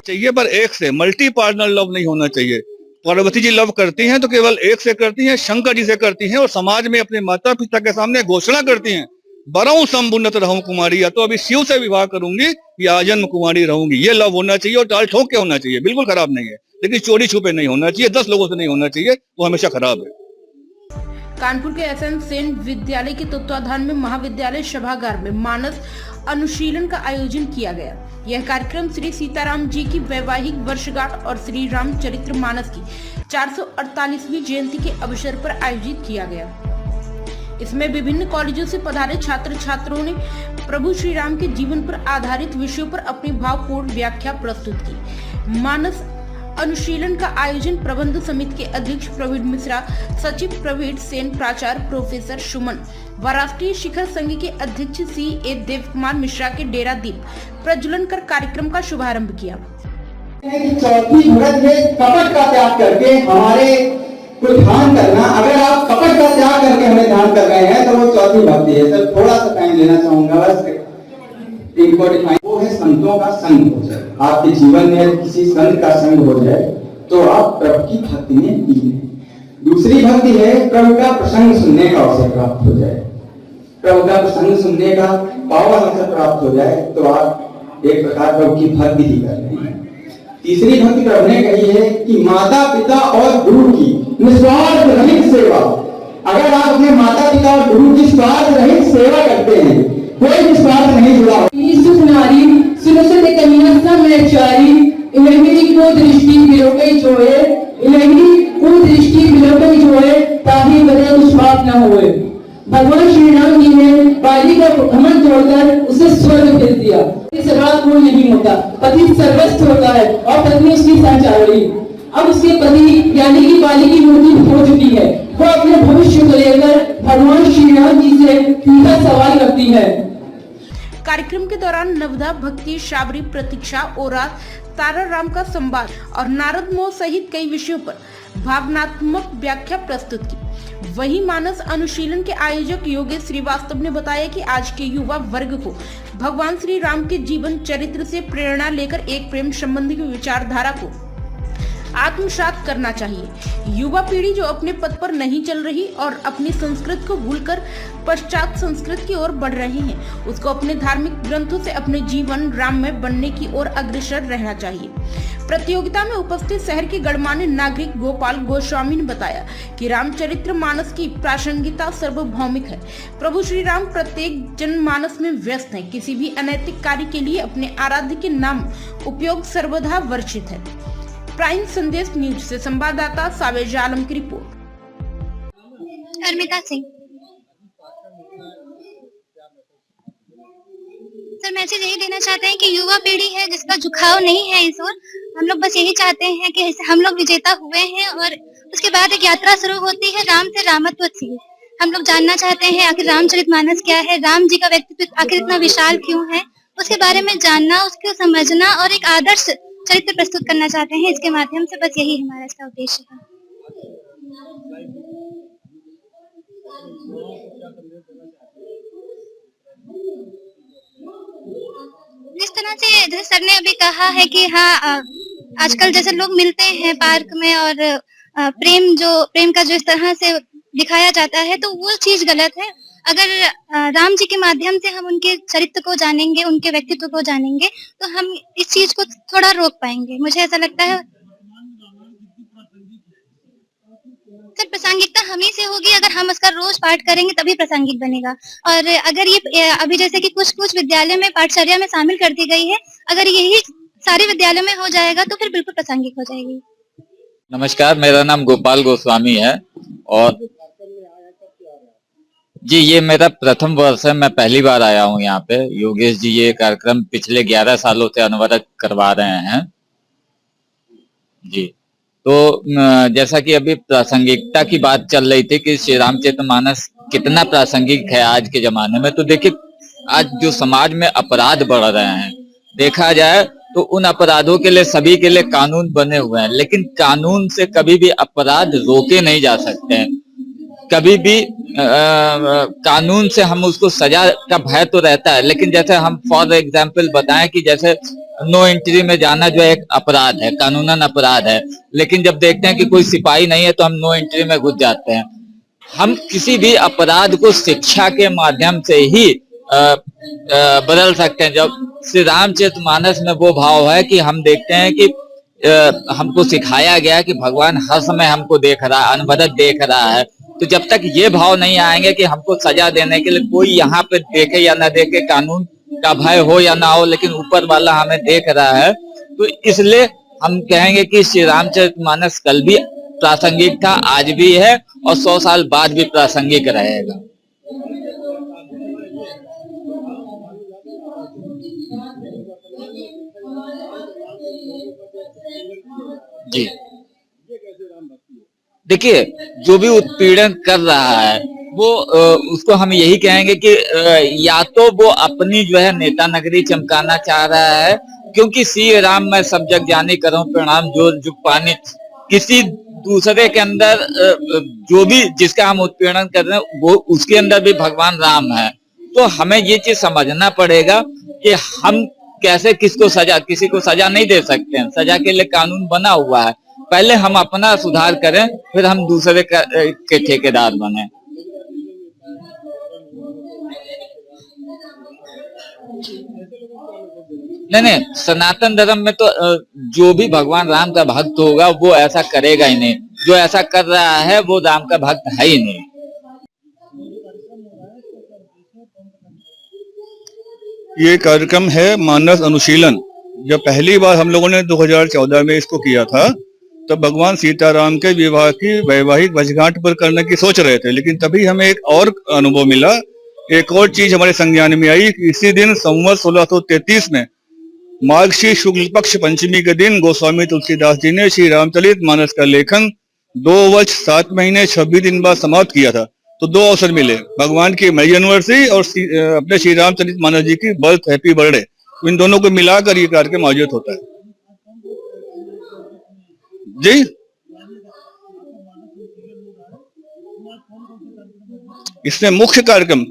चाहिए, पर एक से, मल्टी पार्टनर लव नहीं होना चाहिए। पार्वती जी लव करती हैं तो केवल एक से करती हैं, शंकर जी से करती हैं और समाज में अपने माता पिता के सामने घोषणा करती हैं, बरऊं संबुन्नत रहूं कुमारी, या तो अभी शिव से विवाह करूंगी या आजन्म कुमारी रहूंगी। ये लव होना चाहिए और टाल ठोक के होना चाहिए, बिल्कुल खराब नहीं है, लेकिन चोरी छुपे नहीं होना चाहिए, 10 लोगों से नहीं होना चाहिए, वो हमेशा खराब है। कानपुर के एसएन सेन विद्यालय के तत्वाधान में महाविद्यालय सभागार में मानस अनुशीलन का आयोजन किया गया। यह कार्यक्रम श्री सीताराम जी की वैवाहिक वर्षगांठ और श्री रामचरित्र मानस की 448वीं जयंती के अवसर पर आयोजित किया गया। इसमें विभिन्न कॉलेजों से पधारे छात्र छात्राओं ने प्रभु श्री राम के जीवन पर आधारित विषयों पर अपनी भावपूर्ण व्याख्या प्रस्तुत की। मानस अनुशीलन का आयोजन प्रबंध समिति के अध्यक्ष प्रवीण मिश्रा, सचिव प्रवीण सेन, प्राचार्य प्रोफेसर सुमन व राष्ट्रीय शिखर संघ के अध्यक्ष CA देव कुमार मिश्रा के डेरा दीप प्रज्वलन कर कार्यक्रम का शुभारंभ किया। चौथी भगत है कपट का त्याग करके हमारे को ध्यान करना। अगर आप कपट का त्याग करके हमें ध्यान कर रहे हैं तो वो चौथी भक्ति है। सर थोड़ा सा टाइम लेना चाहूंगा, बस वो है संतों का संग हो जाए। आपके जीवन में किसी संत का संग हो जाए तो आप प्रभु की भक्ति में लीन हैं। दूसरी भक्ति है प्रभु का प्रसंग सुनने का अवसर प्राप्त हो जाए। प्रभु का प्रसंग सुनने का पावन अवसर प्राप्त हो जाए तो आप एक प्रकार प्रभु की भक्ति ही कर रहे हैं। तीसरी भक्ति प्रभु ने कही है कि माता पिता और गुरु की निस्वार्थ रहित सेवा। अगर आप अपने माता पिता और गुरु की स्वार्थ रहित सेवा करते हैं, कोई भी स्वार्थ नहीं जुड़ा हो। नारी सुनसत कन्या समचारी इलहिनी को दृष्टि बिलोके जोए, इलहिनी को दृष्टि बिलोके जोए, ताहि बदे दुष्पाप न होए। भगवान श्री राम जी ने बाली का घमंड तोड़कर उसे स्वर्ग भेज दिया। सवाल पूर्ण नहीं होता, पति सर्वस्व होता है और पत्नी उसकी सहचारी। अब उसके पति यानी कि बाली की मूर्ति हो चुकी है, वो अपने भविष्य को लेकर भगवान श्री राम जी से सीधा सवाल करती है। कार्यक्रम के दौरान नवधा भक्ति, शाबरी प्रतीक्षा, ओरा, तारा राम का संवाद और नारद मोह सहित कई विषयों पर भावनात्मक व्याख्या प्रस्तुत की। वहीं मानस अनुशीलन के आयोजक योगेश श्रीवास्तव ने बताया कि आज के युवा वर्ग को भगवान श्री राम के जीवन चरित्र से प्रेरणा लेकर एक प्रेम संबंधी विचारधारा को आत्मसात करना चाहिए। युवा पीढ़ी जो अपने पथ पर नहीं चल रही और अपनी संस्कृति को भूलकर पश्चात संस्कृति की ओर बढ़ रहे हैं, उसको अपने धार्मिक ग्रंथों से अपने जीवन राममय बनने की ओर अग्रसर रहना चाहिए। प्रतियोगिता में उपस्थित शहर के गणमान्य नागरिक गोपाल गोस्वामी ने बताया कि रामचरित्र मानस की प्रासंगिकता सार्वभौमिक है। प्रभु श्री राम प्रत्येक जनमानस में व्यस्त हैं। किसी भी अनैतिक कार्य के लिए अपने आराध्य के नाम उपयोग सर्वदा वर्जित है। प्राइम संदेश न्यूज से संवाददाता सावेज आलम की report. Armita Singh. Sir message यही देना चाहते हैं कि युवा पीढ़ी है जिसका झुकाव नहीं है इस ओर। हम लोग बस यही चाहते हैं कि हम लोग विजेता हुए हैं और उसके बाद एक यात्रा शुरू होती है राम से रामत्व की। हम लोग जानना चाहते हैं आखिर रामचरितमानस क्या है, राम जी का व्यक्तित्व आखिर इतना विशाल क्यों है, उसके बारे में जानना, उसको समझना और एक आदर्श चरित्र प्रस्तुत करना चाहते हैं इसके माध्यम से। बस यही हमारा इसका उद्देश्य है। जिस तरह से जैसे सर ने अभी कहा है कि हाँ आजकल जैसे लोग मिलते हैं पार्क में और प्रेम का जो इस तरह से दिखाया जाता है तो वो चीज गलत है। अगर राम जी के माध्यम से हम उनके चरित्र को जानेंगे, उनके व्यक्तित्व को जानेंगे तो हम इस चीज को थोड़ा रोक पाएंगे। मुझे ऐसा लगता है सर प्रासंगिकता हम ही से होगी। अगर हम उसका रोज पाठ करेंगे तभी प्रासंगिक बनेगा। और अगर ये अभी जैसे कि कुछ विद्यालयों में पाठचर्या में शामिल कर दी गई है, अगर यही सारे विद्यालयों में हो जाएगा तो फिर बिल्कुल प्रासंगिक हो जाएगी। नमस्कार, मेरा नाम गोपाल गोस्वामी है और जी ये मेरा प्रथम वर्ष है। मैं पहली बार आया हूँ यहाँ पे। योगेश जी ये कार्यक्रम पिछले 11 सालों से अनवरत करवा रहे हैं जी। तो जैसा कि अभी प्रासंगिकता की बात चल रही थी कि श्री रामचरितमानस कितना प्रासंगिक है आज के जमाने में, तो देखिए आज जो समाज में अपराध बढ़ रहे हैं, देखा जाए तो उन अपराधों के लिए सभी के लिए कानून बने हुए हैं, लेकिन कानून से कभी भी अपराध रोके नहीं जा सकते हैं। कभी भी कानून से हम उसको सजा का भय तो रहता है, लेकिन जैसे हम फॉर एग्जाम्पल बताएं कि जैसे नो एंट्री में जाना जो एक अपराध है, कानूनन अपराध है, लेकिन जब देखते हैं कि कोई सिपाही नहीं है तो हम नो एंट्री में घुस जाते हैं। हम किसी भी अपराध को शिक्षा के माध्यम से ही बदल सकते हैं। जब श्री रामचरितमानस में वो भाव है कि हम देखते हैं कि हमको सिखाया गया कि भगवान हर समय हमको देख रहा है, अनवरत देख रहा है। तो जब तक ये भाव नहीं आएंगे कि हमको सजा देने के लिए कोई यहाँ पे देखे या ना देखे, कानून का भय हो या ना हो, लेकिन ऊपर वाला हमें देख रहा है, तो इसलिए हम कहेंगे कि श्री रामचरितमानस कल भी प्रासंगिक था, आज भी है और 100 साल बाद भी प्रासंगिक रहेगा। जी देखिए, जो भी उत्पीड़न कर रहा है वो उसको हम यही कहेंगे कि या तो वो अपनी जो है नेता नगरी चमकाना चाह रहा है, क्योंकि सी राम मैं सब जग जानी करूं प्रणाम जो जुग पानी। किसी दूसरे के अंदर जो भी जिसका हम उत्पीड़न कर रहे हैं वो उसके अंदर भी भगवान राम है। तो हमें ये चीज समझना पड़ेगा कि हम कैसे किसी को सजा नहीं दे सकते हैं। सजा के लिए कानून बना हुआ है, पहले हम अपना सुधार करें, फिर हम दूसरे के ठेकेदार बने। नहीं, सनातन धर्म में तो जो भी भगवान राम का भक्त होगा वो ऐसा करेगा ही नहीं। जो ऐसा कर रहा है वो राम का भक्त है ही नहीं। ये कार्यक्रम है मानस अनुशीलन। जब पहली बार हम लोगों ने 2014 में इसको किया था, तब भगवान सीताराम के विवाह की वैवाहिक वर्षगांठ पर करने की सोच रहे थे, लेकिन तभी हमें एक और अनुभव मिला, एक और चीज हमारे संज्ञान में आई कि इसी दिन संवत 1633 में मार्गशीर्ष शुक्ल पक्ष पंचमी के दिन गोस्वामी तुलसीदास जी ने श्री रामचरितमानस का लेखन 2 वर्ष 7 महीने 26 दिन बाद समाप्त किया था। तो 2 अवसर मिले, भगवान की मैरिज एनिवर्सरी और अपने श्री रामचरितमानस जी की बर्थ हैप्पी बर्थडे। इन दोनों को मिलाकर ये कार्यक्रम आयोजित होता है। जी इसमें मुख्य कार्यक्रम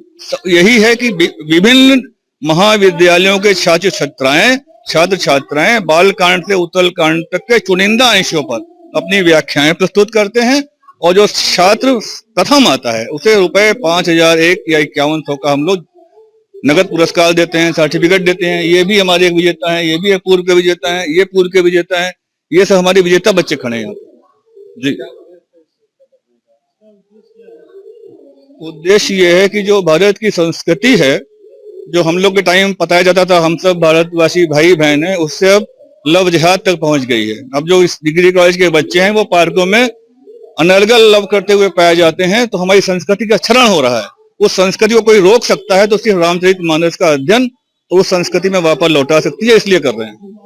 यही है कि विभिन्न महाविद्यालयों के छात्र छात्राएं बालकांड से उत्तल कांड तक के चुनिंदा अंशों पर अपनी व्याख्याएं प्रस्तुत करते हैं, और जो छात्र प्रथम आता है उसे रुपए 5001 या 5100 का हम लोग नगद पुरस्कार देते हैं, सर्टिफिकेट देते हैं। ये भी हमारे एक विजेता हैं, ये भी एक पूर्व के विजेता हैं, ये पूर्व के विजेता हैं, ये सब हमारे विजेता बच्चे खड़े हैं यहाँ पे। जी उद्देश्य ये है कि जो भारत की संस्कृति है, जो हम लोग के टाइम बताया जाता था हम सब भारतवासी भाई बहन है, उससे अब लव जिहाद तक पहुंच गई है। अब जो इस डिग्री कॉलेज के बच्चे हैं वो पार्कों में अनर्गल लव करते हुए पाए जाते हैं, तो हमारी संस्कृति का क्षरण हो रहा है। उस संस्कृति को कोई रोक सकता है तो सिर्फ रामचरितमानस का अध्ययन तो उस संस्कृति में वापस लौटा सकती है, इसलिए कर रहे हैं।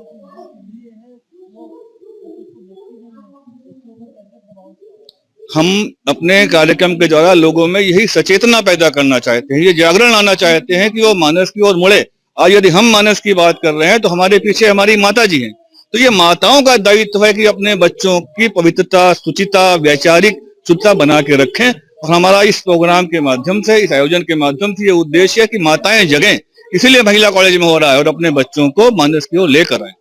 हम अपने कार्यक्रम के द्वारा लोगों में यही सचेतना पैदा करना चाहते हैं, ये जागरण लाना चाहते हैं कि वो मानस की ओर मुड़े। आज यदि हम मानस की बात कर रहे हैं तो हमारे पीछे हमारी माता जी हैं, तो ये माताओं का दायित्व है कि अपने बच्चों की पवित्रता, शुचिता, वैचारिक शुद्धता बना के रखें। और हमारा इस प्रोग्राम के माध्यम से, इस आयोजन के माध्यम से ये उद्देश्य है कि माताएं जगें, इसीलिए महिला कॉलेज में हो रहा है, और अपने बच्चों को मानस की ओर लेकर आए।